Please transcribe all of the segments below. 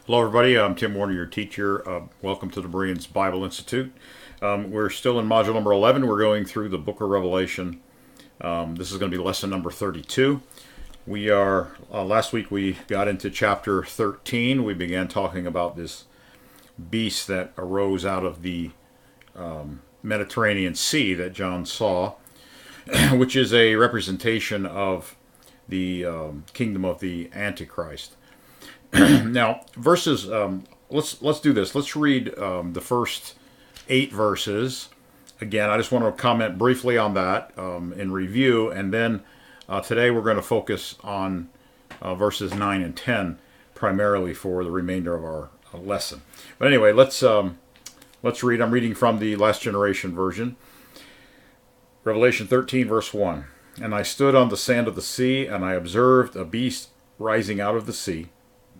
Hello, everybody. I'm Tim Warner, your teacher. Welcome to the Bereans Bible Institute. We're still in module number 11. We're going through the book of Revelation. This is going to be lesson number 32. Last week we got into chapter 13. We began talking about this beast that arose out of the Mediterranean Sea that John saw, which is a representation of the kingdom of the Antichrist. Now, verses. Let's do this. Let's read the first 8 verses. Again, I just want to comment briefly on that in review, and then today we're going to focus on verses 9 and 10 primarily for the remainder of our lesson. But anyway, let's read. I'm reading from the Last Generation version. Revelation 13, verse 1. And I stood on the sand of the sea, and I observed a beast rising out of the sea,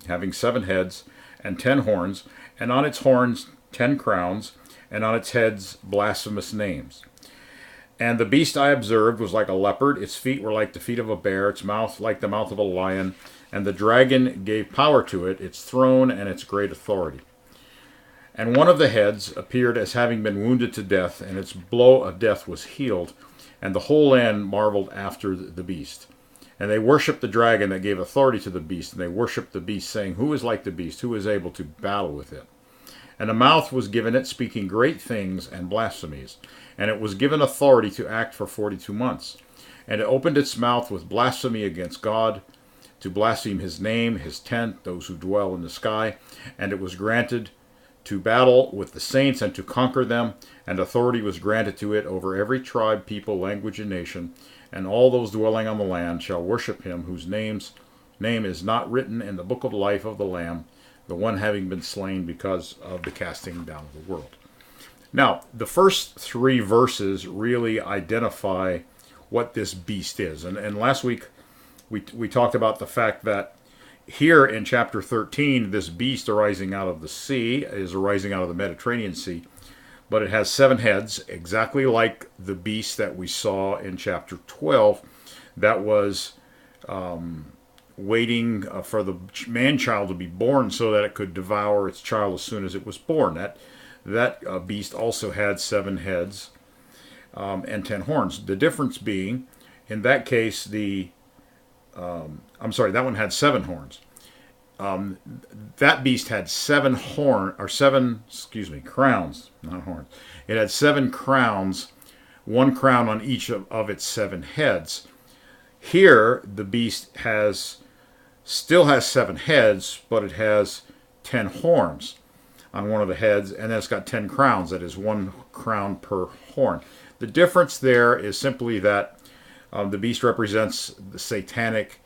having 7 heads and 10 horns, and on its horns 10 crowns, and on its heads blasphemous names. And the beast I observed was like a leopard, its feet were like the feet of a bear, its mouth like the mouth of a lion, and the dragon gave power to it, its throne and its great authority. And one of the heads appeared as having been wounded to death, and its blow of death was healed, and the whole land marveled after the beast. And they worshipped the dragon that gave authority to the beast, and they worshipped the beast, saying, Who is like the beast? Who is able to battle with it? And a mouth was given it, speaking great things and blasphemies. And it was given authority to act for 42 months. And it opened its mouth with blasphemy against God, to blaspheme his name, his tent, those who dwell in the sky. And it was granted to battle with the saints and to conquer them. And authority was granted to it over every tribe, people, language, and nation. And all those dwelling on the land shall worship him, whose name is not written in the book of life of the Lamb, the one having been slain because of the casting down of the world. Now, the first 3 verses really identify what this beast is. And last week we talked about the fact that here in chapter 13, this beast arising out of the sea is arising out of the Mediterranean Sea. But it has 7 heads, exactly like the beast that we saw in chapter 12 that was waiting for the man-child to be born so that it could devour its child as soon as it was born. That beast also had 7 heads and 10 horns. The difference being, in that case, that one had 7 horns. That beast had 7 crowns, not horns. It had 7 crowns, 1 crown on each of its 7 heads. Here, the beast still has 7 heads, but it has 10 horns on one of the heads, and then it's got 10 crowns. That is 1 crown per horn. The difference there is simply that the beast represents the satanic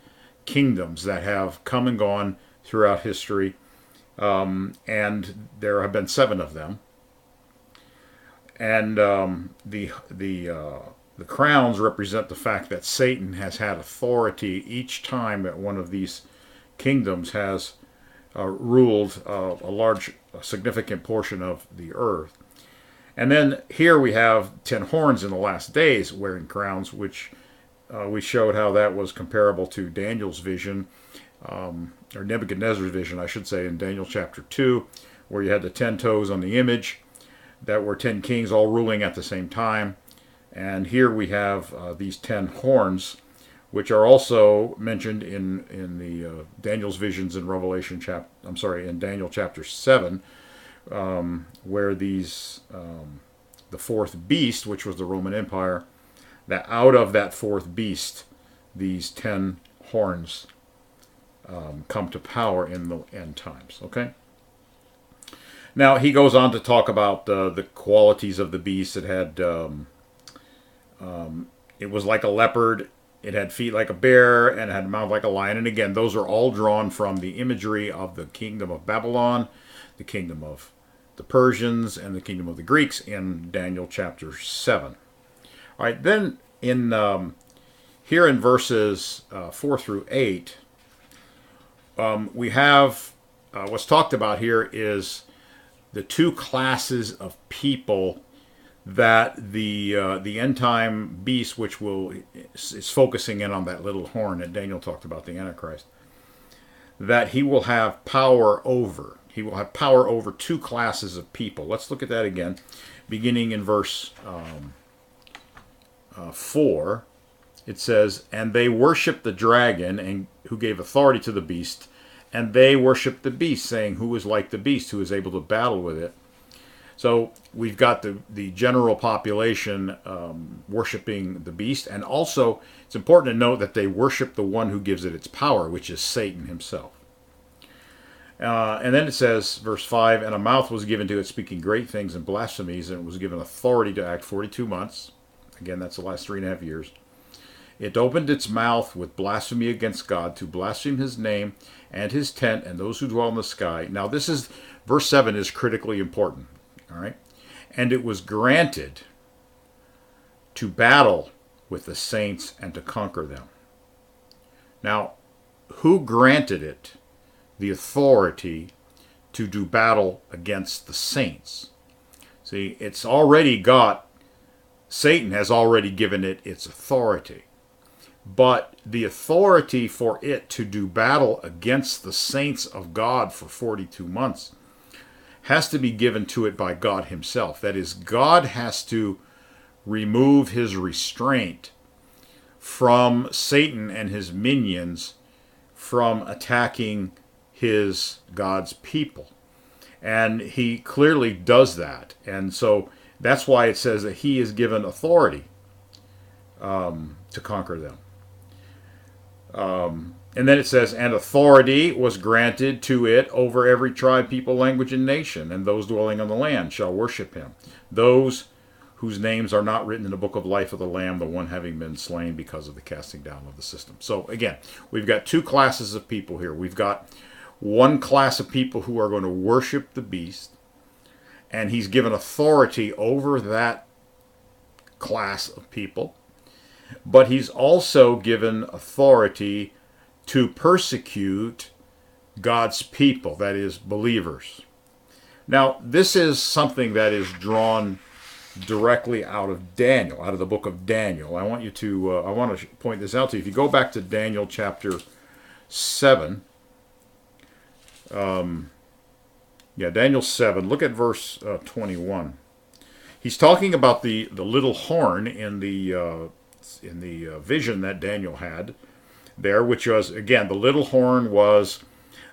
kingdoms that have come and gone throughout history, and there have been 7 of them. And the crowns represent the fact that Satan has had authority each time that one of these kingdoms has ruled a significant portion of the earth. And then here we have 10 horns in the last days wearing crowns, which we showed how that was comparable to Daniel's vision, or Nebuchadnezzar's vision, I should say, in Daniel chapter 2, where you had the 10 toes on the image that were 10 kings all ruling at the same time. And here we have these 10 horns, which are also mentioned in the Daniel's visions in in Daniel chapter 7, where the 4th beast, which was the Roman Empire, that out of that 4th beast, these 10 horns come to power in the end times. Okay. Now he goes on to talk about the qualities of the beast. It was like a leopard. It had feet like a bear, and it had a mouth like a lion. And again, those are all drawn from the imagery of the kingdom of Babylon, the kingdom of the Persians, and the kingdom of the Greeks in Daniel chapter 7. All right, then here in verses 4 through 8, we have what's talked about here is the 2 classes of people that the end time beast, which is focusing in on that little horn that Daniel talked about, the Antichrist. that he will have power over. He will have power over two classes of people. Let's look at that again, beginning in verse 4. It says, "And they worshiped the dragon, and who gave authority to the beast, and they worshiped the beast, saying, Who is like the beast, who is able to battle with it?" So we've got the general population worshiping the beast, and also it's important to note that they worship the one who gives it its power, which is Satan himself. And then it says, verse 5, "And a mouth was given to it, speaking great things and blasphemies, and it was given authority to act 42 months. Again, that's the last 3.5 years. It opened its mouth with blasphemy against God, to blaspheme his name and his tent and those who dwell in the sky." Now this is, verse 7 is critically important. All right. "And it was granted to battle with the saints and to conquer them." Now, who granted it the authority to do battle against the saints? See, it's already got, Satan has already given it its authority. But the authority for it to do battle against the saints of God for 42 months has to be given to it by God himself. That is, God has to remove his restraint from Satan and his minions from attacking God's people. And he clearly does that. And so that's why it says that he is given authority to conquer them. And then it says, "And authority was granted to it over every tribe, people, language, and nation, and those dwelling on the land shall worship him. Those whose names are not written in the book of life of the Lamb, the one having been slain because of the casting down of the system." So again, we've got two classes of people here. We've got one class of people who are going to worship the beast, and he's given authority over that class of people. But he's also given authority to persecute God's people, that is, believers. Now, this is something that is drawn directly out of Daniel, out of the book of Daniel. I want to point this out to you. If you go back to Daniel chapter 7, Daniel 7, look at verse 21. He's talking about the little horn in the vision that Daniel had there, which was, again, the little horn was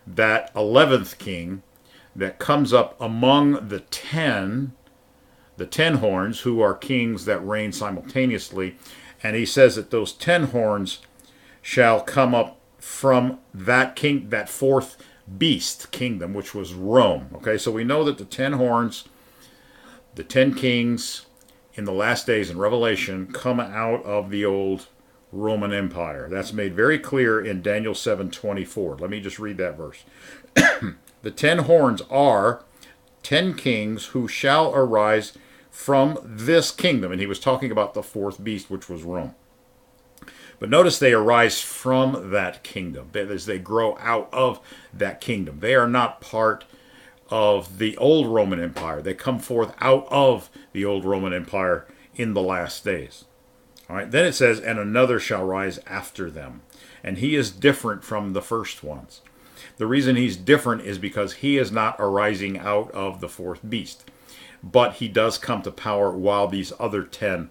that 11th king that comes up among the 10 horns, who are kings that reign simultaneously. And he says that those 10 horns shall come up from that king, that fourth beast kingdom, which was Rome. Okay, so we know that the 10 horns, the 10 kings in the last days in Revelation, come out of the old Roman Empire. That's made very clear in Daniel 7:24. Let me just read that verse. "The 10 horns are 10 kings who shall arise from this kingdom." And he was talking about the fourth beast, which was Rome. But notice they arise from that kingdom. That is, they grow out of that kingdom. They are not part of the old Roman Empire. They come forth out of the old Roman Empire in the last days. All right. Then it says, "And another shall rise after them." And he is different from the first ones. The reason he's different is because he is not arising out of the fourth beast. But he does come to power while these other 10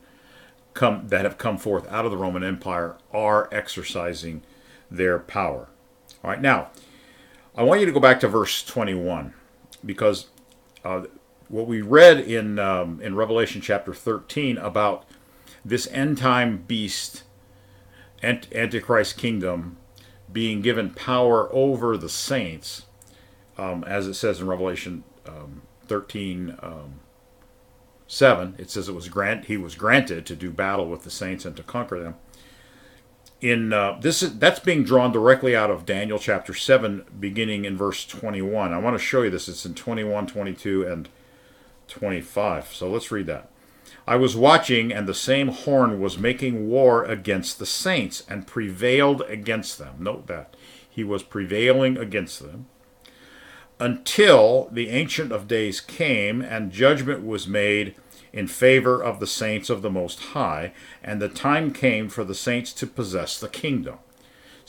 that have come forth out of the Roman Empire are exercising their power. All right. Now, I want you to go back to verse 21, because what we read in Revelation chapter 13 about this end-time beast, Antichrist kingdom, being given power over the saints, as it says in Revelation 13:7, it says he was granted to do battle with the saints and to conquer them. That's being drawn directly out of Daniel chapter 7, beginning in verse 21. I want to show you this. It's in 21, 22, and 25. So let's read that. "I was watching, and the same horn was making war against the saints, and prevailed against them." Note that. He was prevailing against them. "Until the Ancient of Days came, and judgment was made in favor of the saints of the Most High, and the time came for the saints to possess the kingdom."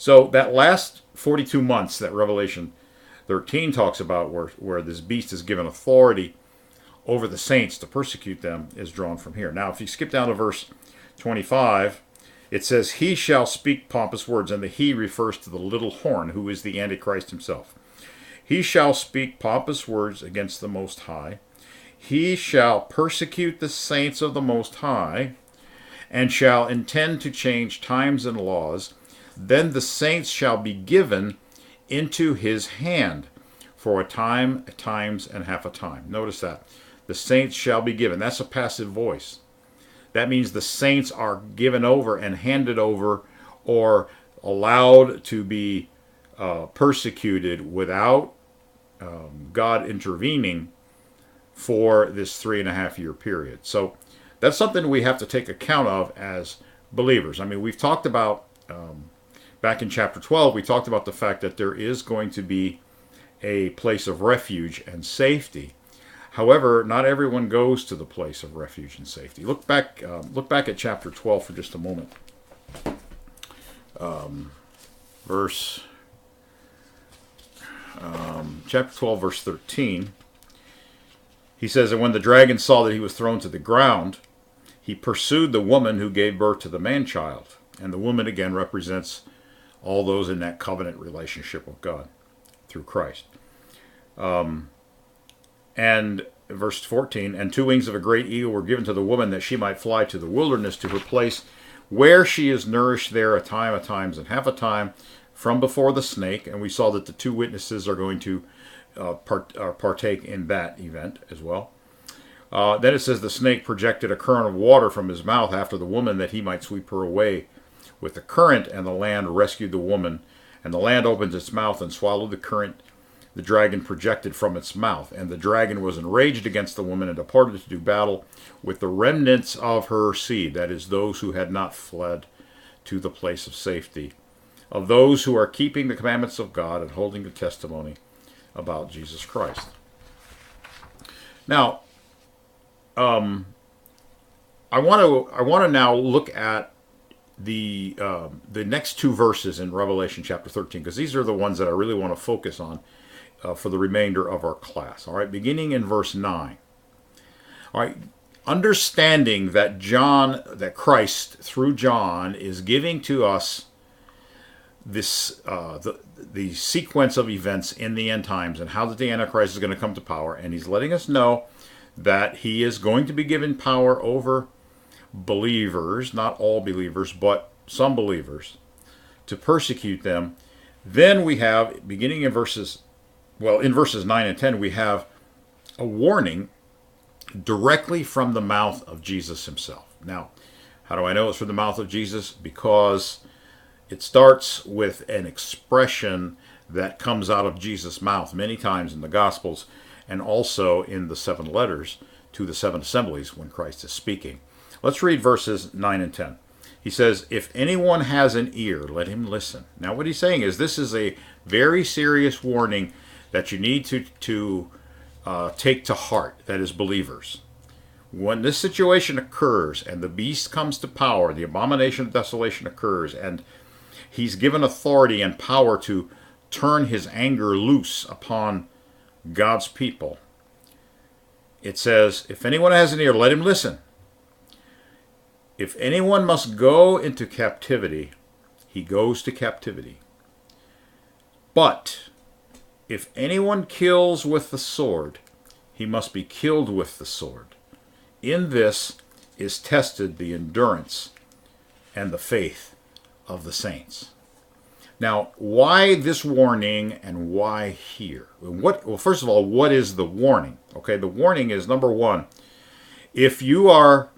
So that last 42 months that Revelation 13 talks about, where this beast is given authority over the saints to persecute them, is drawn from here. Now, if you skip down to verse 25, it says, "He shall speak pompous words," and the "he" refers to the little horn, who is the Antichrist himself. "He shall speak pompous words against the Most High. He shall persecute the saints of the Most High, and shall intend to change times and laws. Then the saints shall be given into his hand for a time, a times, and half a time." Notice that. The saints shall be given. That's a passive voice. That means the saints are given over and handed over, or allowed to be persecuted without God intervening for this 3.5 year period. So that's something we have to take account of as believers. I mean, we've talked about, back in chapter 12, we talked about the fact that there is going to be a place of refuge and safety. However, not everyone goes to the place of refuge and safety. Look back at chapter 12 for just a moment. Chapter 12, verse 13. He says, "And when the dragon saw that he was thrown to the ground, he pursued the woman who gave birth to the man-child." And the woman again represents all those in that covenant relationship with God through Christ. And verse 14, "And 2 wings of a great eagle were given to the woman, that she might fly to the wilderness, to her place where she is nourished there a time, a times, and half a time from before the snake." And we saw that the 2 witnesses are going to partake in that event as well. Then it says, "The snake projected a current of water from his mouth after the woman, that he might sweep her away with the current, and the land rescued the woman. And the land opened its mouth and swallowed the current the dragon projected from its mouth. And the dragon was enraged against the woman, and departed to do battle with the remnants of her seed," that is, those who had not fled to the place of safety, "of those who are keeping the commandments of God and holding the testimony about Jesus Christ." Now, I want to now look at the next 2 verses in Revelation chapter 13, because these are the ones that I really want to focus on for the remainder of our class. All right, beginning in verse 9. All right, understanding that Christ through John is giving to us this the sequence of events in the end times, and how that the Antichrist is going to come to power, and he's letting us know that he is going to be given power over believers, not all believers, but some believers, to persecute them. Then we have, beginning in verses 9 and 10, we have a warning directly from the mouth of Jesus himself. Now, how do I know it's from the mouth of Jesus? Because it starts with an expression that comes out of Jesus' mouth many times in the Gospels, and also in the 7 letters to the 7 assemblies when Christ is speaking. Let's read verses 9 and 10. He says, "If anyone has an ear, let him listen." Now what he's saying is, this is a very serious warning that you need to take to heart, that is, believers. When this situation occurs and the beast comes to power, the abomination of desolation occurs, and he's given authority and power to turn his anger loose upon God's people, it says, "If anyone has an ear, let him listen. If anyone must go into captivity, he goes to captivity. But if anyone kills with the sword, he must be killed with the sword. In this is tested the endurance and the faith of the saints." Now, why this warning, and why here? Well, first of all, what is the warning? Okay, the warning is, number one, if you are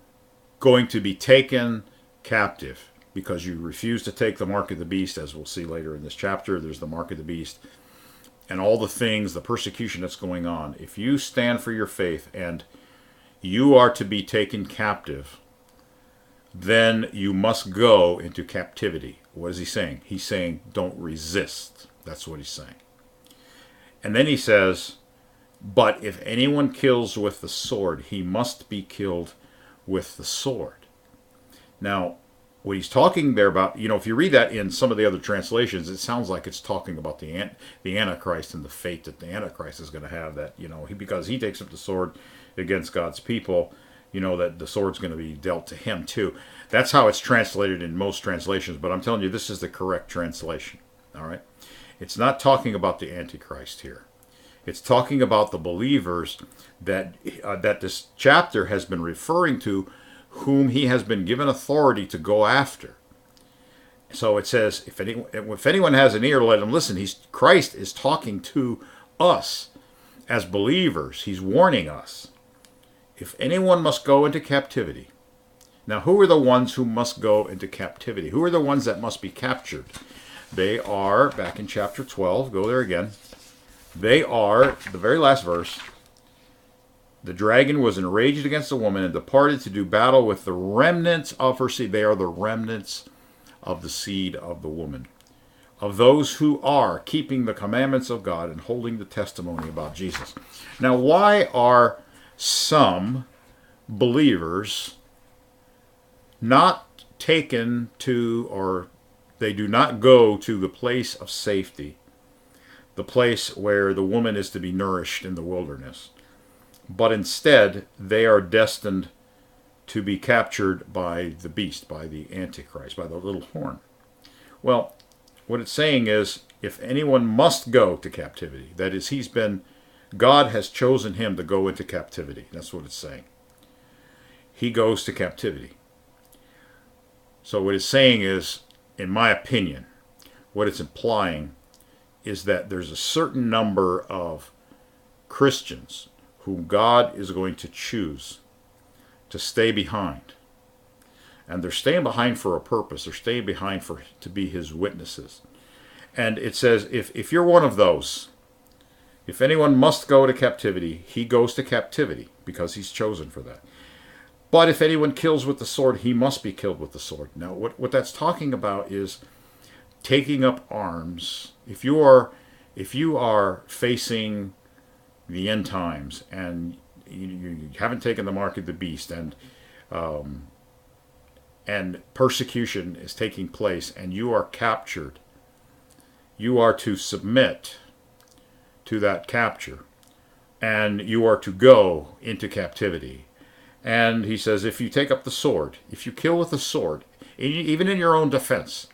going to be taken captive because you refuse to take the mark of the beast, as we'll see later in this chapter, there's the mark of the beast, and all the things, the persecution that's going on. If you stand for your faith and you are to be taken captive, then you must go into captivity. What is he saying? He's saying, don't resist. That's what he's saying. And then he says, but if anyone kills with the sword, he must be killed with the sword. Now, what he's talking there about, if you read that in some of the other translations, it sounds like it's talking about the Antichrist and the fate that the Antichrist is going to have. That because he takes up the sword against God's people, that the sword's going to be dealt to him too. That's how it's translated in most translations. But I'm telling you, this is the correct translation. All right, it's not talking about the Antichrist here. It's talking about the believers that this chapter has been referring to, whom he has been given authority to go after. So it says, if anyone has an ear, let him listen. Christ is talking to us as believers. He's warning us. If anyone must go into captivity. Now, who are the ones who must go into captivity? Who are the ones that must be captured? They are, back in chapter 12, go there again. They are, the very last verse, the dragon was enraged against the woman and departed to do battle with the remnants of her seed. They are the remnants of the seed of the woman, of those who are keeping the commandments of God and holding the testimony about Jesus. Now, why are some believers not taken to, or they do not go to the place of safety, the place where the woman is to be nourished in the wilderness, but instead they are destined to be captured by the beast, by the Antichrist, by the little horn? Well, what it's saying is, if anyone must go to captivity, that is, God has chosen him to go into captivity. That's what it's saying. He goes to captivity. So what it's saying is, in my opinion, what it's implying is that there's a certain number of Christians whom God is going to choose to stay behind. And they're staying behind for a purpose. They're staying behind to be his witnesses. And it says, if you're one of those, if anyone must go to captivity, he goes to captivity because he's chosen for that. But if anyone kills with the sword, he must be killed with the sword. Now, what that's talking about is taking up arms. If you are facing the end times and you haven't taken the mark of the beast, and persecution is taking place, and you are captured, you are to submit to that capture, and you are to go into captivity. And he says, if you take up the sword, if you kill with the sword, even in your own defense,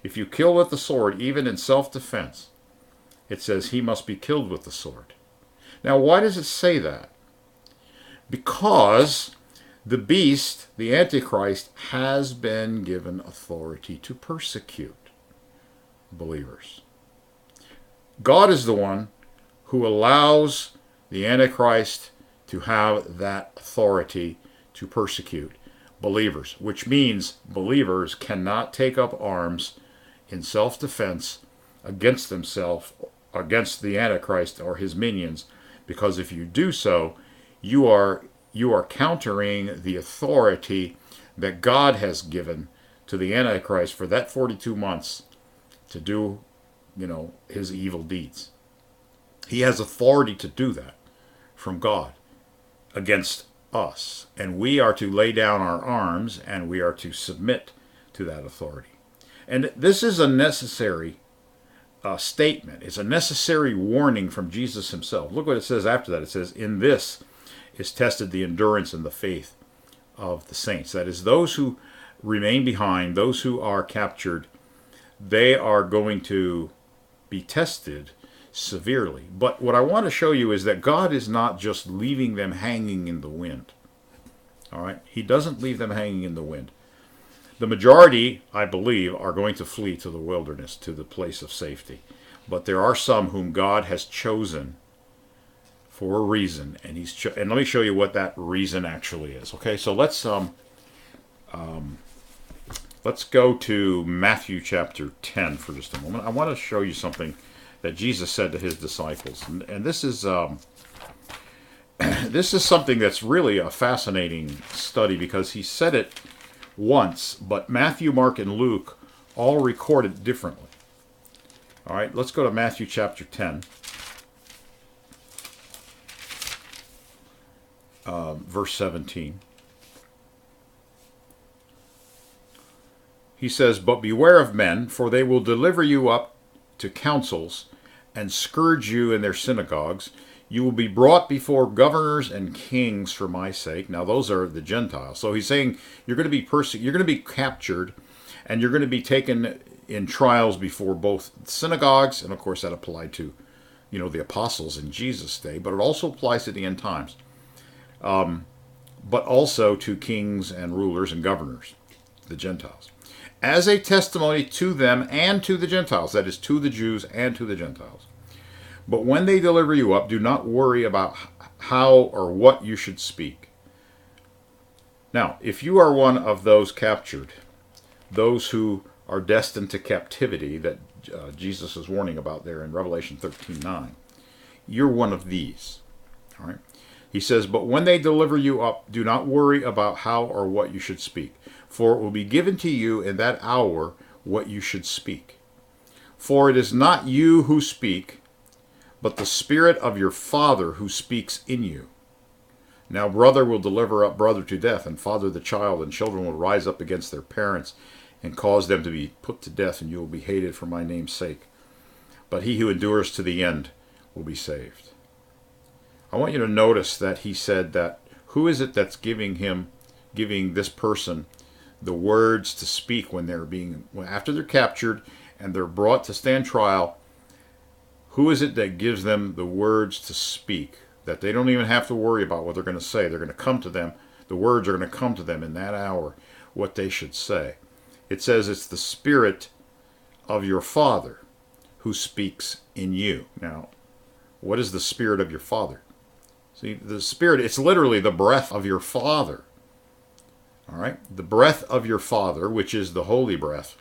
if you kill with the sword, even in self-defense, it says he must be killed with the sword. Now, why does it say that? Because the beast, the Antichrist, has been given authority to persecute believers. God is the one who allows the Antichrist to have that authority to persecute believers, which means believers cannot take up arms in self-defense against themselves, against the Antichrist or his minions, because if you do so, you are countering the authority that God has given to the Antichrist for that 42 months to do, his evil deeds. He has authority to do that from God against us, and we are to lay down our arms and we are to submit to that authority. And this is a necessary statement. It's a necessary warning from Jesus himself. Look what it says after that. It says, in this is tested the endurance and the faith of the saints. That is, those who remain behind, those who are captured, they are going to be tested severely. But what I want to show you is that God is not just leaving them hanging in the wind. All right? He doesn't leave them hanging in the wind. The majority, I believe, are going to flee to the wilderness, to the place of safety. But there are some whom God has chosen for a reason, and and let me show you what that reason actually is. Okay, so let's go to Matthew chapter 10 for just a moment. I want to show you something that Jesus said to his disciples, and this is this is something that's really a fascinating study, because he said it once, but Matthew, Mark, and Luke all record it differently. All right, let's go to Matthew chapter 10, verse 17. He says, "But beware of men, for they will deliver you up to councils and scourge you in their synagogues. You will be brought before governors and kings for my sake." Now, those are the Gentiles. So he's saying you're going to be you're going to be captured, and you're going to be taken in trials before both synagogues, and of course that applied to, the apostles in Jesus' day, but it also applies to the end times, but also to kings and rulers and governors, the Gentiles, as a testimony to them and to the Gentiles, that is, to the Jews and to the Gentiles. But when they deliver you up, do not worry about how or what you should speak. Now, if you are one of those captured, those who are destined to captivity that Jesus is warning about there in Revelation 13:9, you're one of these. All right. He says, "But when they deliver you up, do not worry about how or what you should speak, for it will be given to you in that hour what you should speak. For it is not you who speak, but the Spirit of your Father who speaks in you. Now brother will deliver up brother to death, and father the child, and children will rise up against their parents and cause them to be put to death, and you will be hated for my name's sake. But he who endures to the end will be saved." I want you to notice that he said that who is it that's giving this person the words to speak after they're captured and they're brought to stand trial? Who is it that gives them the words to speak, that they don't even have to worry about what they're going to say? They're going to come to them. The words are going to come to them in that hour, what they should say. It says it's the Spirit of your Father who speaks in you. Now, what is the Spirit of your Father? See, the Spirit, it's literally the breath of your Father. All right? The breath of your Father, which is the Holy Breath,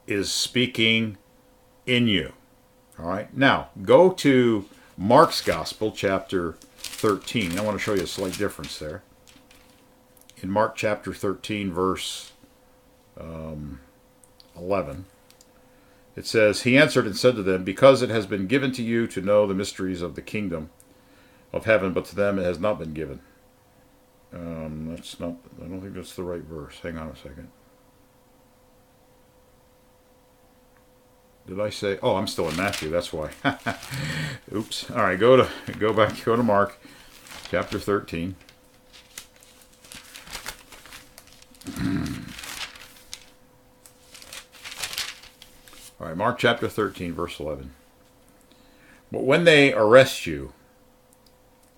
is speaking in you. All right? Now, go to Mark's Gospel, chapter 13. I want to show you a slight difference there. In Mark chapter 13, verse 11, it says, "He answered and said to them, because it has been given to you to know the mysteries of the kingdom of heaven, but to them it has not been given." I don't think that's the right verse. Hang on a second. Did I say? Oh, I'm still in Matthew. That's why. Oops. All right, go to Mark, chapter 13. All right, Mark chapter 13, verse 11. "But when they arrest you,"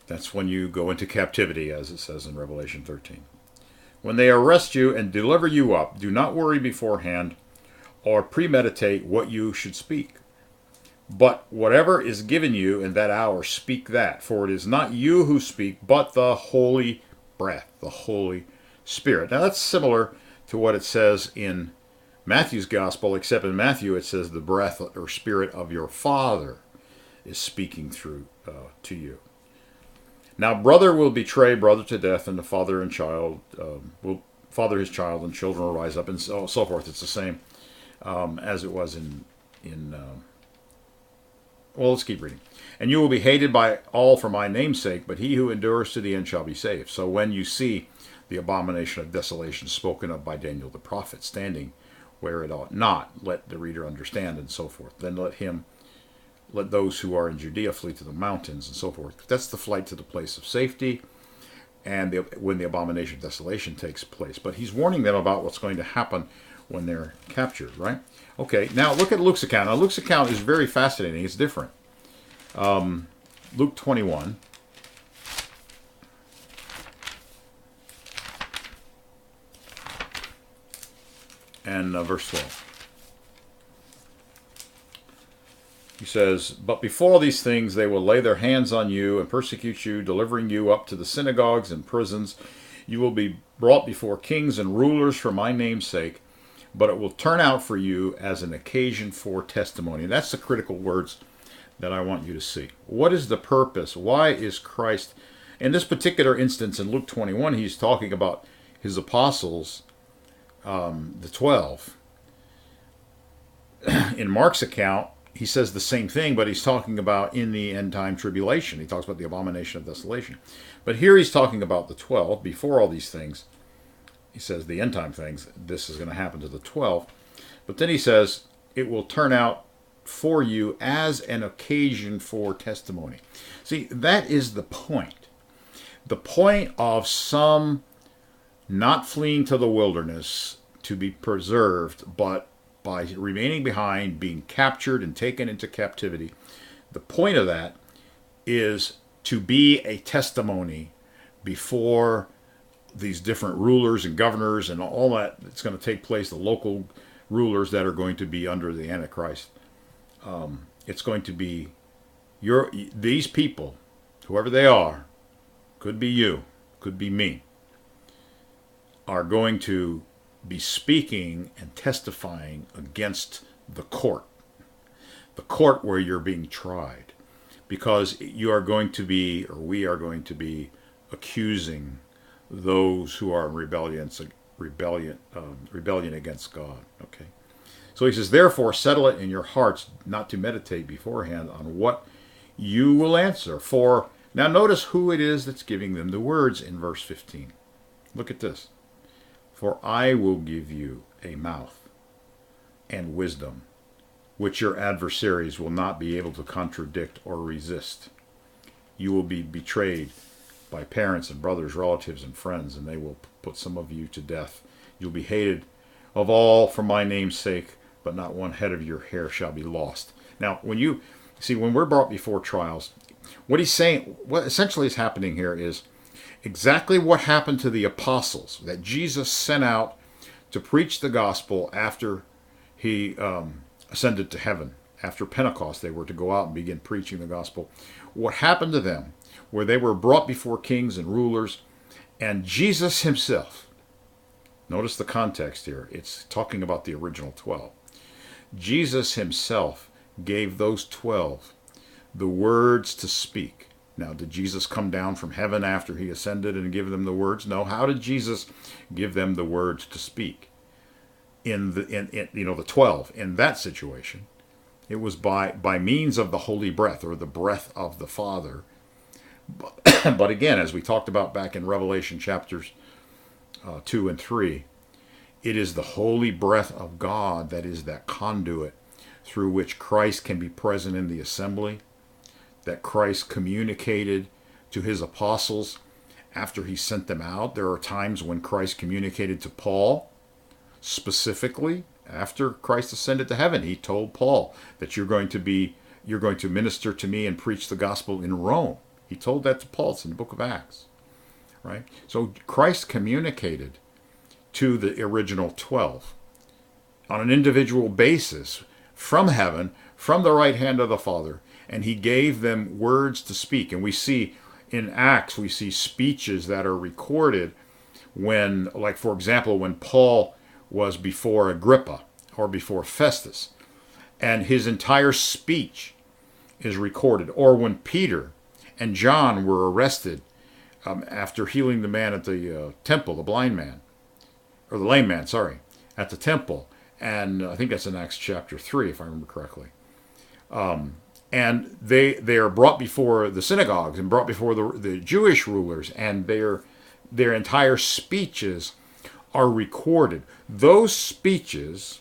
that's when you go into captivity, as it says in Revelation 13. "When they arrest you and deliver you up, do not worry beforehand or premeditate what you should speak. But whatever is given you in that hour, speak that. For it is not you who speak, but the Holy Breath, the Holy Spirit." Now that's similar to what it says in Matthew's Gospel, except in Matthew it says the breath or Spirit of your Father is speaking through to you. "Now brother will betray brother to death, and the father and child will father his child, and children will rise up," and so forth. It's the same as it was in well, let's keep reading. "And you will be hated by all for my name's sake, but he who endures to the end shall be saved." So when you see the abomination of desolation spoken of by Daniel the prophet standing where it ought not, let the reader understand, and so forth. "Then let those who are in Judea flee to the mountains," and so forth. That's the flight to the place of safety, and when the abomination of desolation takes place. But he's warning them about what's going to happen when they're captured, right? Okay, now look at Luke's account. Now Luke's account is very fascinating. It's different. Luke 21. And verse 12. He says, "But before all these things they will lay their hands on you and persecute you, delivering you up to the synagogues and prisons. You will be brought before kings and rulers for my name's sake, but it will turn out for you as an occasion for testimony." And that's the critical words that I want you to see. What is the purpose? Why is Christ, in this particular instance in Luke 21, he's talking about his apostles, the 12. In Mark's account, he says the same thing, but he's talking about in the end time tribulation. He talks about the abomination of desolation. But here he's talking about the 12 before all these things. he says the end time things, this is going to happen to the 12. But then he says, it will turn out for you as an occasion for testimony. See, that is the point. The point of some not fleeing to the wilderness to be preserved, but by remaining behind, being captured and taken into captivity. The point of that is to be a testimony before these different rulers and governors and all that that's going to take place, the local rulers that are going to be under the Antichrist. It's going to be these people, whoever they are, could be you, could be me, are going to be speaking and testifying against the court where you're being tried, because you are going to be, or we are going to be, accusing those who are in rebellion against God. Okay, so he says, therefore settle it in your hearts not to meditate beforehand on what you will answer. For now, notice who it is that's giving them the words in verse 15. Look at this. For I will give you a mouth and wisdom, which your adversaries will not be able to contradict or resist. You will be betrayed by parents and brothers, relatives, and friends, and they will put some of you to death. You'll be hated of all for my name's sake, but not one head of your hair shall be lost. Now, when we're brought before trials, what he's saying, what essentially is happening here is exactly what happened to the apostles that Jesus sent out to preach the gospel after he ascended to heaven. After Pentecost, they were to go out and begin preaching the gospel. What happened to them, where they were brought before kings and rulers, and Jesus himself, notice the context here, it's talking about the original 12. Jesus himself gave those 12 the words to speak. Now, did Jesus come down from heaven after he ascended and give them the words? No. How did Jesus give them the words to speak? In the 12, in that situation, it was by means of the holy breath, or the breath of the Father. But again, as we talked about back in Revelation chapters 2 and 3, it is the holy breath of God that is that conduit through which Christ can be present in the assembly, that Christ communicated to his apostles after he sent them out. There are times when Christ communicated to Paul, specifically after Christ ascended to heaven. He told Paul that you're going to minister to me and preach the gospel in Rome. He told that to Paul. It's in the book of Acts, right? So Christ communicated to the original 12 on an individual basis from heaven, from the right hand of the Father, and he gave them words to speak. And we see in Acts, we see speeches that are recorded when, like for example, when Paul was before Agrippa or before Festus, and his entire speech is recorded. Or when Peter and John were arrested after healing the man at the temple, the blind man, or the lame man, sorry, at the temple. And I think that's in Acts chapter 3, if I remember correctly. And they are brought before the synagogues and brought before the Jewish rulers, and their entire speeches are recorded. Those speeches,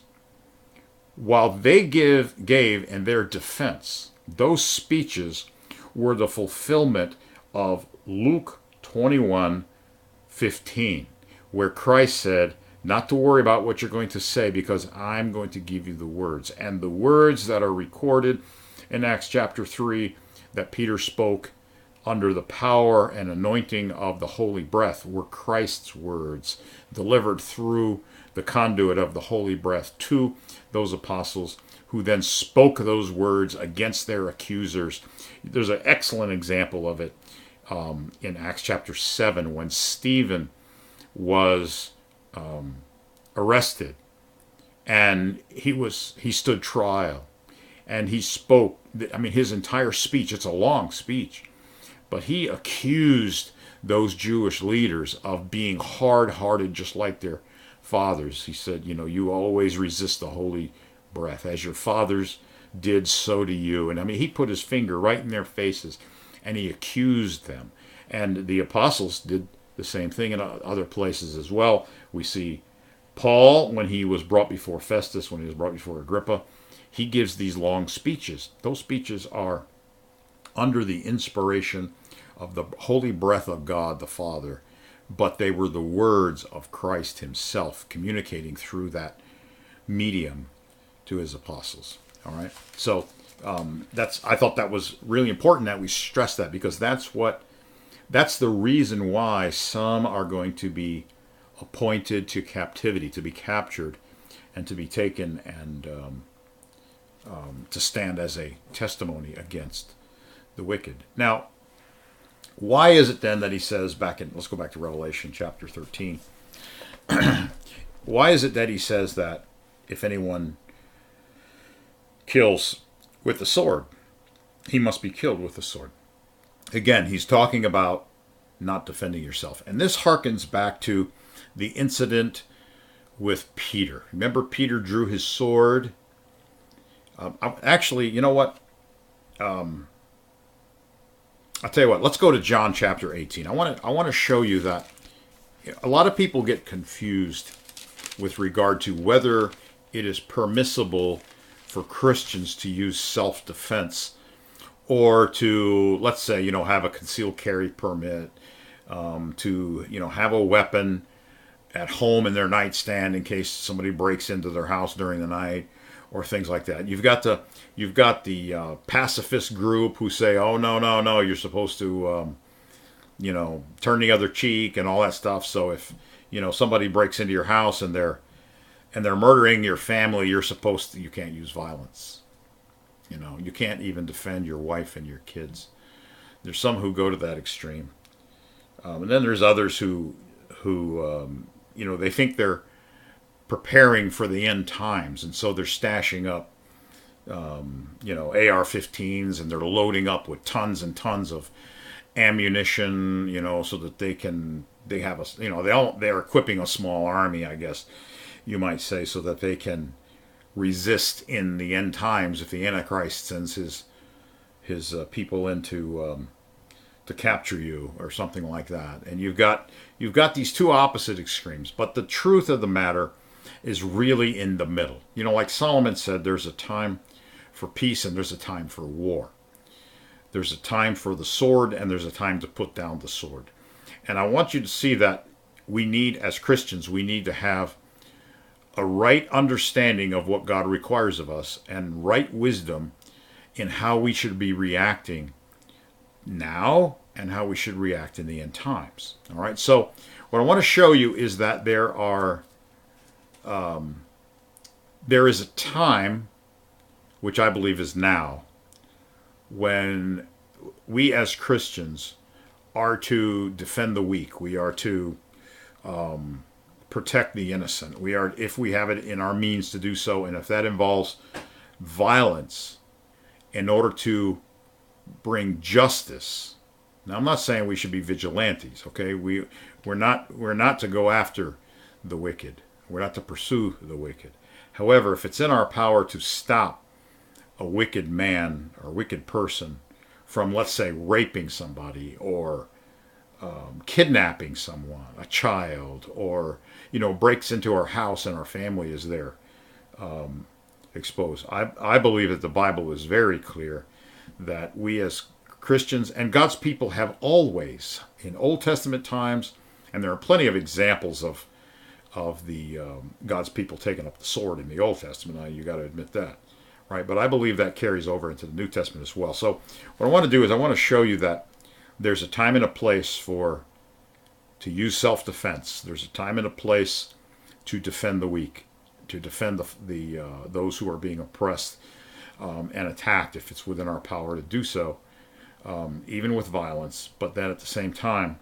while they gave in their defense, those speeches were the fulfillment of Luke 21:15, where Christ said, not to worry about what you're going to say, because I'm going to give you the words. And the words that are recorded in Acts chapter 3 that Peter spoke under the power and anointing of the holy breath were Christ's words, delivered through the conduit of the holy breath to those apostles, who then spoke those words against their accusers. There's an excellent example of it in Acts chapter 7, when Stephen was arrested, and he stood trial, and he spoke. I mean, his entire speech, it's a long speech, but he accused those Jewish leaders of being hard-hearted just like their fathers. He said, you always resist the holy breath. As your fathers did, so do you. And I mean, he put his finger right in their faces, and he accused them. And the apostles did the same thing in other places as well. We see Paul, when he was brought before Festus, when he was brought before Agrippa, he gives these long speeches. Those speeches are under the inspiration of the holy breath of God the Father, but they were the words of Christ himself communicating through that medium to his apostles. All right. So I thought that was really important that we stress that, because that's the reason why some are going to be appointed to captivity, to be captured, and to be taken and to stand as a testimony against the wicked. Now, why is it then that he says let's go back to Revelation chapter 13. Why is it that he says that if anyone kills with the sword, he must be killed with the sword? Again, he's talking about not defending yourself. And this harkens back to the incident with Peter. Remember, Peter drew his sword. Actually, you know what? I'll tell you what. Let's go to John chapter 18. I want to show you that a lot of people get confused with regard to whether it is permissible for Christians to use self-defense or to, let's say, have a concealed carry permit, to, have a weapon at home in their nightstand in case somebody breaks into their house during the night, or things like that. You've got the pacifist group who say, oh, no, you're supposed to, turn the other cheek and all that stuff. So if, somebody breaks into your house and they're murdering your family, you can't use violence. You can't even defend your wife and your kids. There's some who go to that extreme. And then there's others who they think they're preparing for the end times, and so they're stashing up, AR-15s, and they're loading up with tons and tons of ammunition, so that they're equipping a small army, I guess you might say, so that they can resist in the end times if the Antichrist sends his people in to capture you or something like that. And you've got these two opposite extremes, but the truth of the matter is really in the middle. Like Solomon said, there's a time for peace and there's a time for war. There's a time for the sword and there's a time to put down the sword. And I want you to see that as Christians, we need to have a right understanding of what God requires of us and right wisdom in how we should be reacting now and how we should react in the end times. All right. So what I want to show you is that there is a time, which I believe is now, when we as Christians are to defend the weak. We are to protect the innocent. We are, if we have it in our means to do so, and if that involves violence in order to bring justice. Now, I'm not saying we should be vigilantes, okay? We're not to go after the wicked. We're not to pursue the wicked. However, if it's in our power to stop a wicked man or wicked person from, let's say, raping somebody or kidnapping someone, a child, or breaks into our house and our family is there exposed. I believe that the Bible is very clear that we as Christians and God's people have always, in Old Testament times, and there are plenty of examples of the God's people taking up the sword in the Old Testament. You got to admit that, right? But I believe that carries over into the New Testament as well. So what I want to do is I want to show you that there's a time and a place to use self-defense. There's a time and a place to defend the weak, to defend those who are being oppressed and attacked, if it's within our power to do so, even with violence. But then at the same time,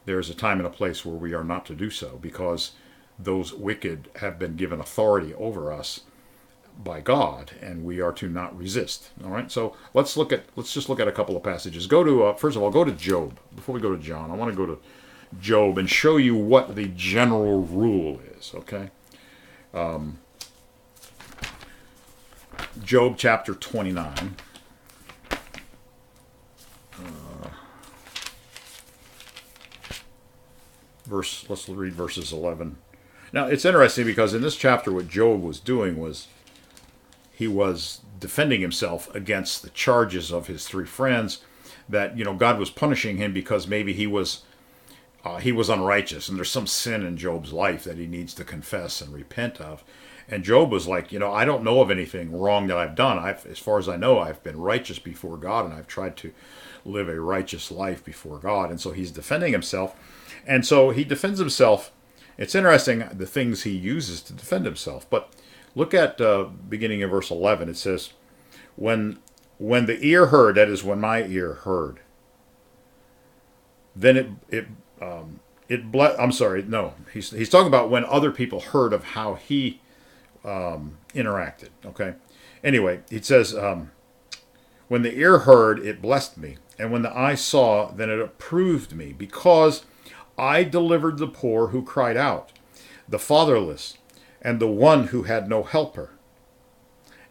there's a time and a place where we are not to do so, because those wicked have been given authority over us by God, and we are to not resist. All right. So let's just look at a couple of passages. First of all, go to Job. Before we go to John, I want to go to Job and show you what the general rule is. Okay. Job chapter 29. Let's read verses 11. Now, it's interesting because in this chapter what Job was doing was he was defending himself against the charges of his three friends that, God was punishing him because maybe he was unrighteous and there's some sin in Job's life that he needs to confess and repent of. And Job was like, I don't know of anything wrong that I've done. As far as I know, I've been righteous before God and I've tried to live a righteous life before God. And so he's defending himself. And so he defends himself. It's interesting the things he uses to defend himself. But look at beginning in verse 11. It says, when the ear heard, that is when my ear heard, then I'm sorry, no. He's talking about when other people heard of how he interacted. Okay. Anyway, it says, when the ear heard, it blessed me, and when the eye saw, then it approved me, because I delivered the poor who cried out, the fatherless, and the one who had no helper.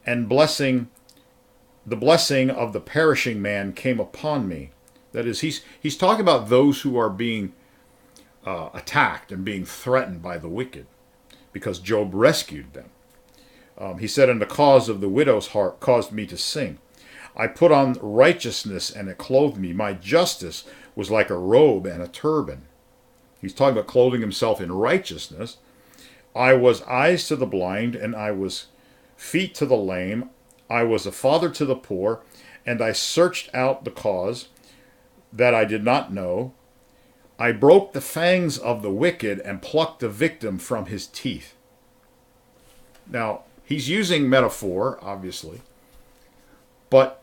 And the blessing of the perishing man came upon me. That is, he's talking about those who are being attacked and being threatened by the wicked, because Job rescued them. He said, and the cause of the widow's heart caused me to sing. I put on righteousness, and it clothed me. My justice was like a robe and a turban. He's talking about clothing himself in righteousness. I was eyes to the blind, and I was feet to the lame. I was a father to the poor, and I searched out the cause that I did not know. I broke the fangs of the wicked and plucked the victim from his teeth. Now, he's using metaphor, obviously, but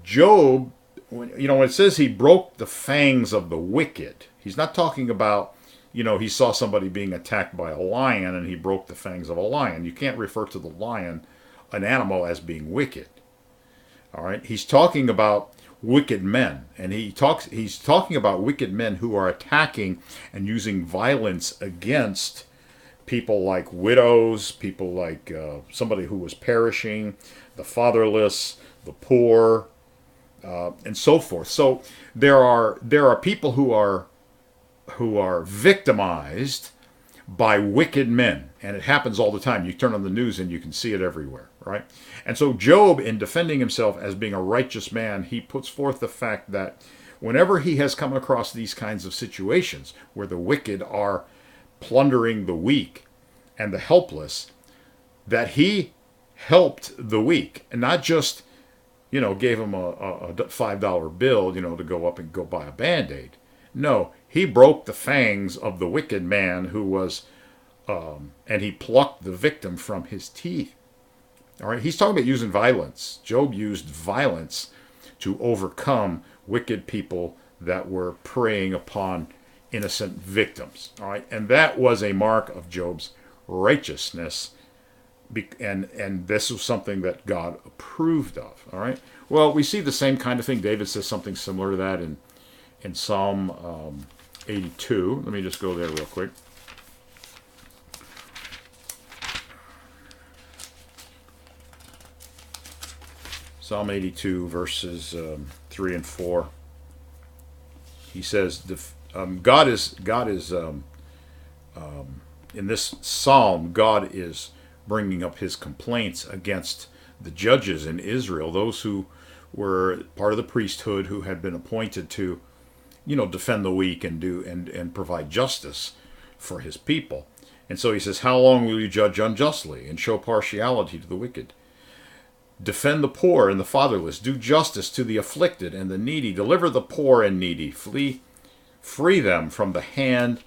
Job, when it says he broke the fangs of the wicked, he's not talking about, he saw somebody being attacked by a lion and he broke the fangs of a lion. You can't refer to the lion, an animal, as being wicked. All right, he's talking about wicked men, and he's talking about wicked men who are attacking and using violence against people like widows, people like somebody who was perishing, the fatherless, the poor, and so forth. So there are people who are victimized by wicked men, and it happens all the time. You turn on the news and you can see it everywhere, right? And so Job, in defending himself as being a righteous man, he puts forth the fact that whenever he has come across these kinds of situations where the wicked are plundering the weak and the helpless, that he helped the weak, and not just gave him a $5 bill to go up and go buy a Band-Aid. No, he broke the fangs of the wicked man who was and he plucked the victim from his teeth. All right, he's talking about using violence. Job used violence to overcome wicked people that were preying upon innocent victims. All right, and that was a mark of Job's righteousness, and this was something that God approved of. All right. Well, we see the same kind of thing. David says something similar to that in Psalm 82. Let me just go there real quick. Psalm 82, verses 3 and 4. He says, God is in this psalm, God is bringing up his complaints against the judges in Israel, those who were part of the priesthood who had been appointed to, defend the weak and provide justice for his people. And so he says, how long will you judge unjustly and show partiality to the wicked? Defend the poor and the fatherless. Do justice to the afflicted and the needy. Deliver the poor and needy. Free them from the hand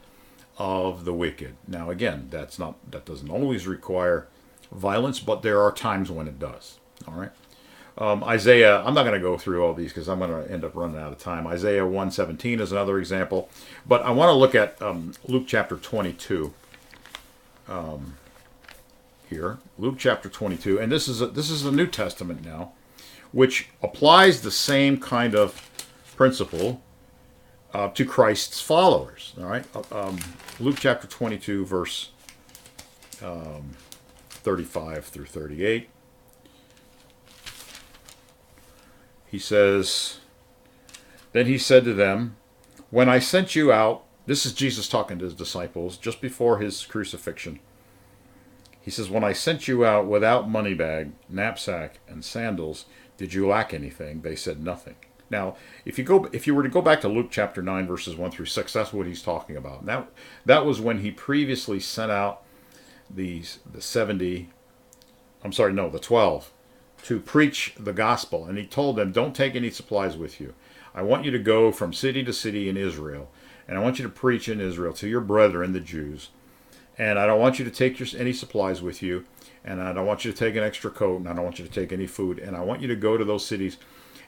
of the wicked. Now again, that doesn't always require violence, but there are times when it does. All right. Isaiah, I'm not going to go through all these because I'm going to end up running out of time. Isaiah 1:17 is another example, but I want to look at Luke chapter 22. Here, Luke chapter 22, and this is the New Testament now, which applies the same kind of principle to Christ's followers. All right, Luke chapter 22, verse 35 through 38. He says, then he said to them, when I sent you out, This is Jesus talking to his disciples just before his crucifixion. He says, when I sent you out without money bag, knapsack, and sandals, did you lack anything? They said nothing. Now, if you were to go back to Luke chapter 9, verses 1 through 6, that's what he's talking about. That was when he previously sent out the 12 to preach the gospel. And he told them, don't take any supplies with you. I want you to go from city to city in Israel. And I want you to preach in Israel to your brethren, the Jews. And I don't want you to take any supplies with you. And I don't want you to take an extra coat. And I don't want you to take any food. And I want you to go to those cities.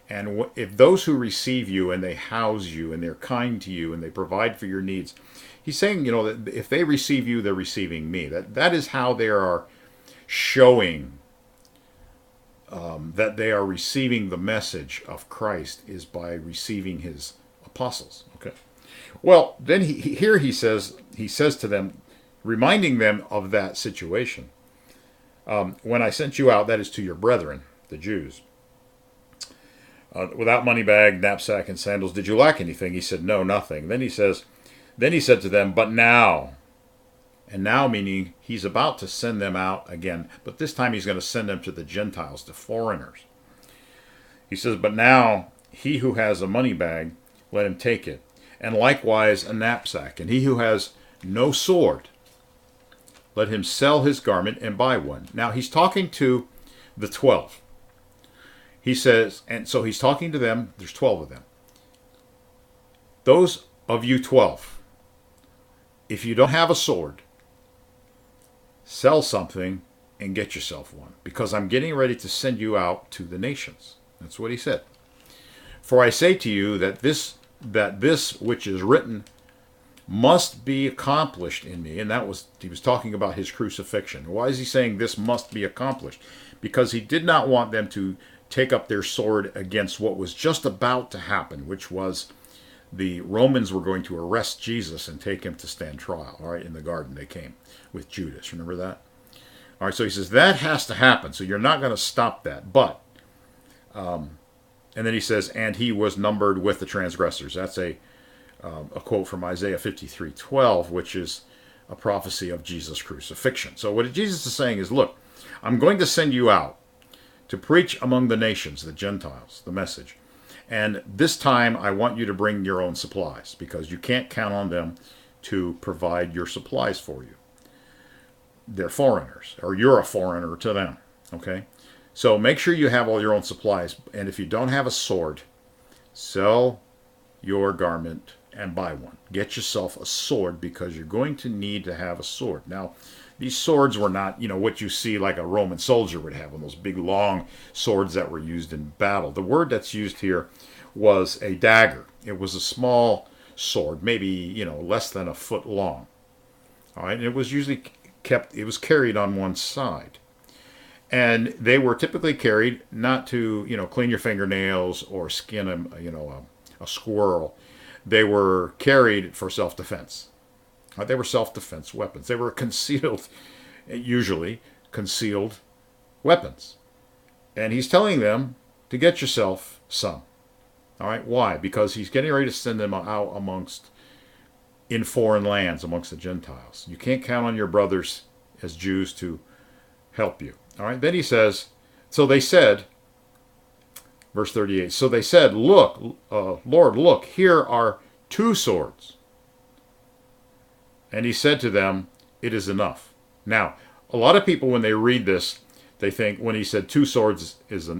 And if those who receive you and they house you and they're kind to you and they provide for your needs, he's saying, that if they receive you, they're receiving me. That is how they are showing that they are receiving the message of Christ, is by receiving his apostles. Okay. Well, then he says to them, reminding them of that situation. When I sent you out, that is to your brethren, the Jews, without money bag, knapsack, and sandals, did you lack anything? He said, no, nothing. Then he said to them, but now, and now meaning he's about to send them out again, but this time he's going to send them to the Gentiles, to foreigners. He says, but now he who has a money bag, let him take it, and likewise a knapsack, and he who has no sword, let him sell his garment and buy one. Now he's talking to the 12. He says, and so he's talking to them, there's 12 of them. Those of you 12, if you don't have a sword, sell something and get yourself one, because I'm getting ready to send you out to the nations. That's what he said. For I say to you that this which is written must be accomplished in me. And he was talking about his crucifixion. Why is he saying this must be accomplished? Because he did not want them to take up their sword against what was just about to happen, which was the Romans were going to arrest Jesus and take him to stand trial. All right, in the garden they came with Judas. Remember that? All right, so he says that has to happen. So you're not going to stop that. But, and then he says, and he was numbered with the transgressors. That's a quote from Isaiah 53:12, which is a prophecy of Jesus' crucifixion. So what Jesus is saying is, look, I'm going to send you out to preach among the nations, the Gentiles, the message. And this time I want you to bring your own supplies, because you can't count on them to provide your supplies for you. They're foreigners, or you're a foreigner to them. Okay? So make sure you have all your own supplies. And if you don't have a sword, sell your garment and buy one. Get yourself a sword, because you're going to need to have a sword. Now, these swords were not, what you see like a Roman soldier would have, those big long swords that were used in battle. The word that's used here was a dagger. It was a small sword, maybe, less than a foot long. All right, and it was usually carried on one side. And they were typically carried not to, clean your fingernails or skin a squirrel. They were carried for self-defense. They were self-defense weapons. They were usually concealed weapons. And he's telling them to get yourself some. All right, why? Because he's getting ready to send them out in foreign lands, amongst the Gentiles. You can't count on your brothers as Jews to help you. All right, then he says, so they said, verse 38, so they said, look, Lord, look, here are 2 swords. And he said to them, it is enough. Now, a lot of people, when they read this, they think when he said 2 swords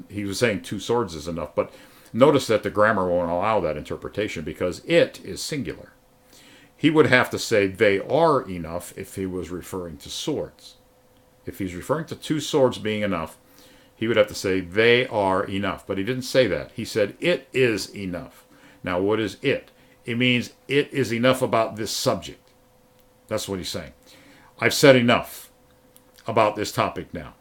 he was saying 2 swords is enough. But notice that the grammar won't allow that interpretation, because it is singular. He would have to say they are enough if he was referring to swords. If he's referring to 2 swords being enough, he would have to say they are enough. But he didn't say that. He said it is enough. Now, what is it? It means it is enough about this subject. That's what he's saying. I've said enough about this topic now.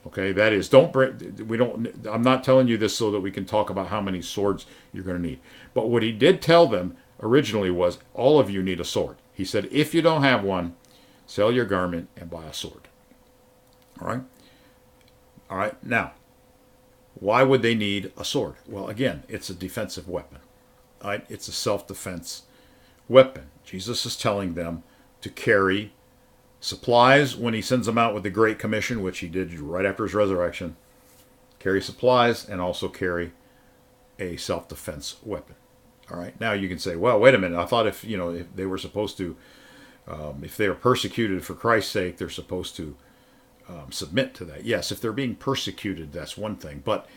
Okay, that is, I'm not telling you this so that we can talk about how many swords you're going to need. But what he did tell them originally was, all of you need a sword. He said, if you don't have one, sell your garment and buy a sword. All right? All right, now, why would they need a sword? Well, again, it's a defensive weapon. All right? It's a self-defense weapon. Jesus is telling them to carry supplies when he sends them out with the Great Commission, which he did right after his resurrection. Carry supplies and also carry a self-defense weapon. All right. Now you can say, well, wait a minute. I thought if they were supposed to, if they are persecuted for Christ's sake, they're supposed to submit to that. Yes, if they're being persecuted, that's one thing. But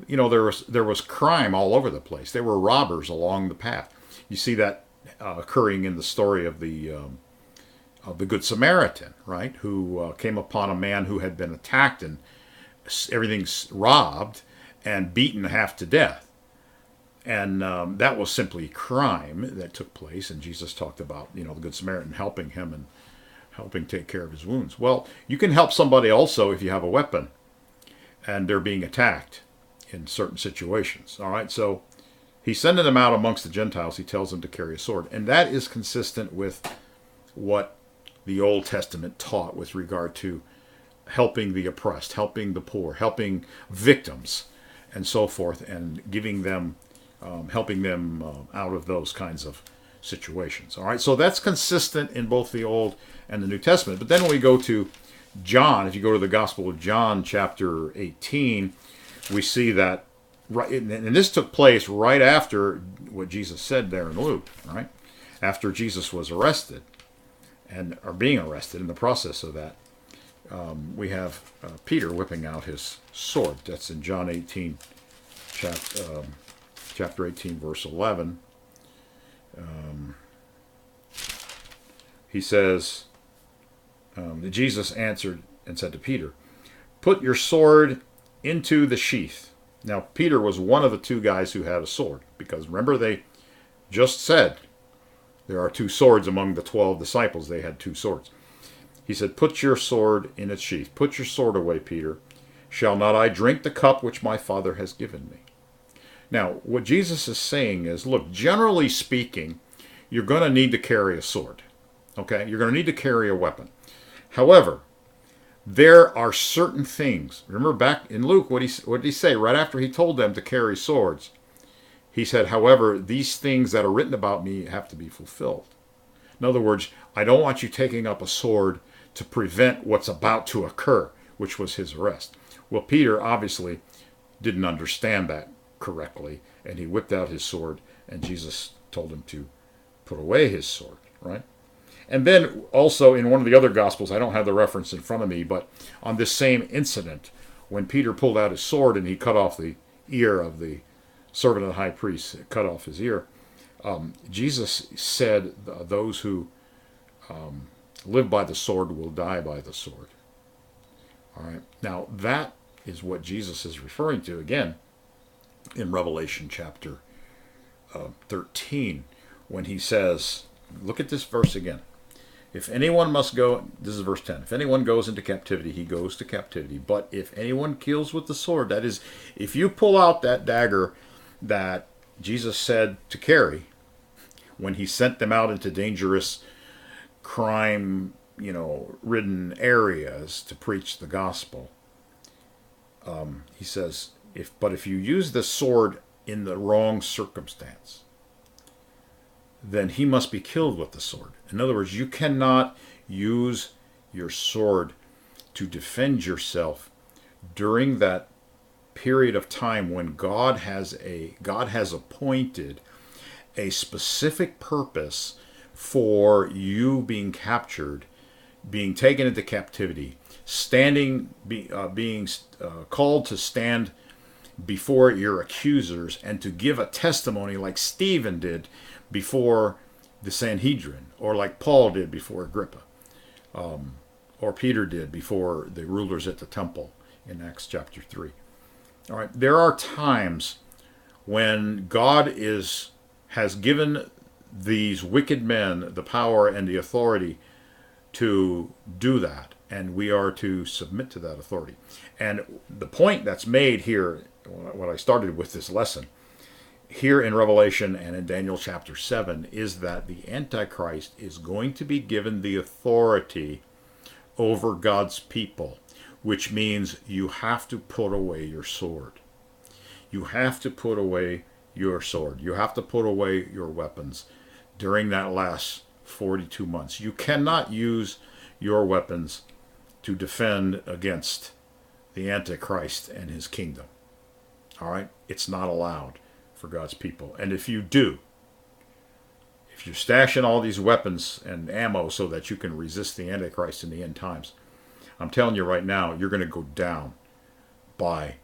there was crime all over the place. There were robbers along the path. You see that occurring in the story of the Good Samaritan, right? Who came upon a man who had been attacked and everything's robbed and beaten half to death. And that was simply crime that took place. And Jesus talked about, the Good Samaritan helping him and helping take care of his wounds. Well, you can help somebody also if you have a weapon and they're being attacked in certain situations. All right, so he's sending them out amongst the Gentiles. He tells them to carry a sword. And that is consistent with what the Old Testament taught with regard to helping the oppressed, helping the poor, helping victims, and so forth, and giving them, helping them out of those kinds of situations. All right, so that's consistent in both the Old and the New Testament. But then when we go to John, if you go to the Gospel of John, chapter 18, we see that, right, and this took place right after what Jesus said there in Luke, right? After Jesus was arrested, and are being arrested in the process of that, we have Peter whipping out his sword. That's in John 18, chapter 18, verse 11. He says, Jesus answered and said to Peter, "Put your sword into the sheath." Now, Peter was one of the two guys who had a sword, because remember, they just said there are two swords among the 12 disciples. They had two swords. He said, "Put your sword in its sheath. Put your sword away, Peter. Shall not I drink the cup which my Father has given me?" Now, what Jesus is saying is, look, generally speaking, you're going to need to carry a sword. Okay? You're going to need to carry a weapon. However, there are certain things. Remember back in Luke, what did he say right after he told them to carry swords? He said, "However, these things that are written about me have to be fulfilled." In other words, I don't want you taking up a sword to prevent what's about to occur, which was his arrest. Well, Peter obviously didn't understand that correctly, and he whipped out his sword, and Jesus told him to put away his sword, right? And then also in one of the other Gospels, I don't have the reference in front of me, but on this same incident, when Peter pulled out his sword and he cut off the ear of the servant of the high priest, cut off his ear, Jesus said, "Those who live by the sword will die by the sword." All right. Now, that is what Jesus is referring to again in Revelation chapter 13, when he says, look at this verse again. "If anyone must go," this is verse 10, "if anyone goes into captivity, he goes to captivity. But if anyone kills with the sword," that is, if you pull out that dagger that Jesus said to carry when he sent them out into dangerous, crime-ridden areas to preach the gospel, he says, if you use the sword in the wrong circumstance, then he must be killed with the sword. In other words, you cannot use your sword to defend yourself during that period of time when God has appointed a specific purpose for you being captured, being taken into captivity, being called to stand before your accusers and to give a testimony like Stephen did before the Sanhedrin, or like Paul did before Agrippa, or Peter did before the rulers at the temple in Acts chapter 3. All right, there are times when God has given these wicked men the power and the authority to do that, and we are to submit to that authority. And the point that's made here, what I started with this lesson, here in Revelation and in Daniel chapter 7, is that the Antichrist is going to be given the authority over God's people, which means you have to put away your sword. You have to put away your sword. You have to put away your weapons. during that last 42 months. You cannot use your weapons to defend against the Antichrist and his kingdom. All right? It's not allowed for God's people. And if you do, if you're stashing all these weapons and ammo so that you can resist the Antichrist in the end times, I'm telling you right now, you're going to go down by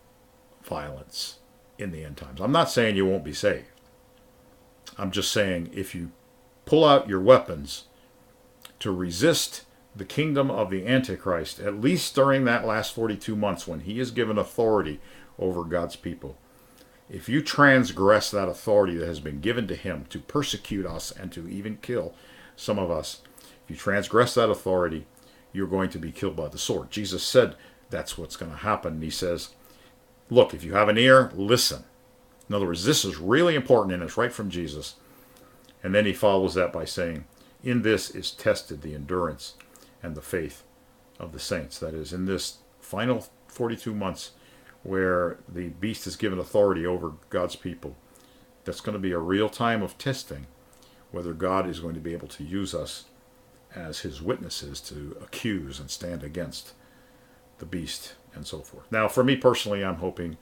violence in the end times. I'm not saying you won't be saved. I'm just saying if you pull out your weapons to resist the kingdom of the Antichrist, at least during that last 42 months when he is given authority over God's people, if you transgress that authority that has been given to him to persecute us and to even kill some of us, if you transgress that authority, you're going to be killed by the sword. Jesus said that's what's going to happen. And he says, look, if you have an ear, listen. In other words, this is really important, and it's right from Jesus. And then he follows that by saying, in this is tested the endurance and the faith of the saints. That is, in this final 42 months where the beast is given authority over God's people, that's going to be a real time of testing whether God is going to be able to use us as his witnesses to accuse and stand against the beast and so forth. Now, for me personally, I'm hoping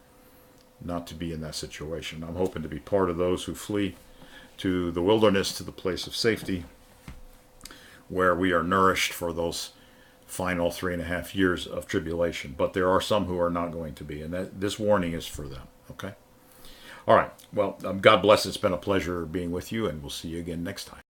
not to be in that situation. I'm hoping to be part of those who flee to the wilderness, to the place of safety, where we are nourished for those final 3.5 years of tribulation. But there are some who are not going to be, and this warning is for them. Okay? All right. Well, God bless. It's been a pleasure being with you, and we'll see you again next time.